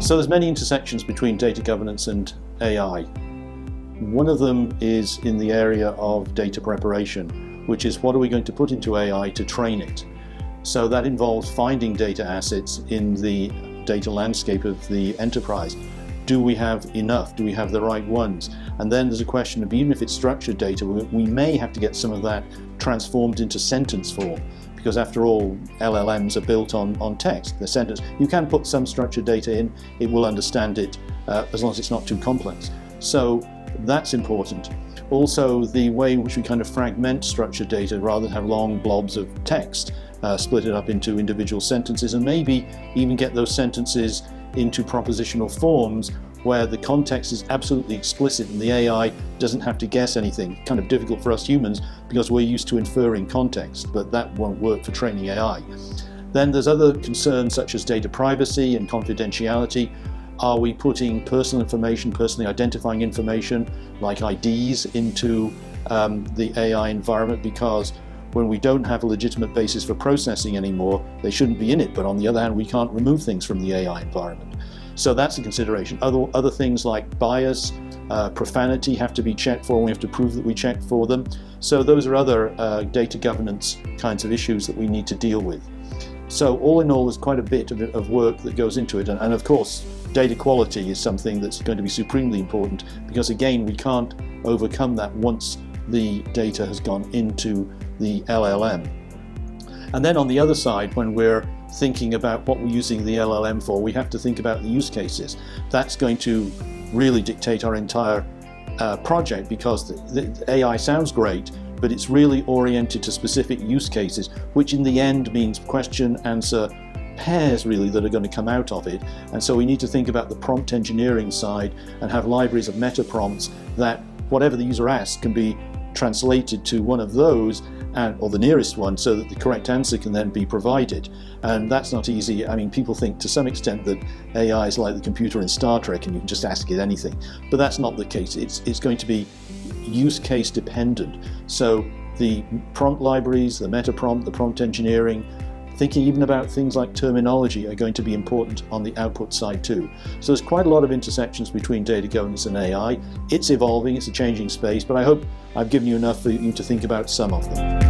So there's many intersections between data governance and AI. One of them is in the area of data preparation, which is what are we going to put into AI to train it? So that involves finding data assets in the data landscape of the enterprise. Do we have enough? Do we have the right ones? And then there's a question of, even if it's structured data, we may have to get some of that transformed into sentence form, because after all, LLMs are built on text, the sentence. You can put some structured data in, it will understand it as long as it's not too complex. So that's important. Also, the way in which we kind of fragment structured data rather than have long blobs of text, split it up into individual sentences, and maybe even get those sentences into propositional forms where the context is absolutely explicit and the AI doesn't have to guess anything. Kind of difficult for us humans because we're used to inferring context, but that won't work for training AI. Then there's other concerns such as data privacy and confidentiality. Are we putting personal information, personally identifying information like IDs into the AI environment? Because when we don't have a legitimate basis for processing anymore, they shouldn't be in it. But on the other hand, we can't remove things from the AI environment. So that's a consideration. Other things like bias, profanity have to be checked for, and we have to prove that we checked for them. So those are other data governance kinds of issues that we need to deal with. So all in all, there's quite a bit of work that goes into it. And of course, data quality is something that's going to be supremely important, because again, we can't overcome that once the data has gone into the LLM. And then on the other side, when we're thinking about what we're using the LLM for, we have to think about the use cases. That's going to really dictate our entire project, because the AI sounds great, but it's really oriented to specific use cases, which in the end means question, answer, pairs really that are going to come out of it. And so we need to think about the prompt engineering side and have libraries of meta prompts that whatever the user asks can be translated to one of those, or the nearest one, so that the correct answer can then be provided. And that's not easy. I mean, people think to some extent that AI is like the computer in Star Trek and you can just ask it anything, but that's not the case. It's going to be use case dependent. So the prompt libraries, the meta prompt, the prompt engineering, thinking even about things like terminology are going to be important on the output side too. So there's quite a lot of intersections between data governance and AI. It's evolving, it's a changing space, but I hope I've given you enough for you to think about some of them.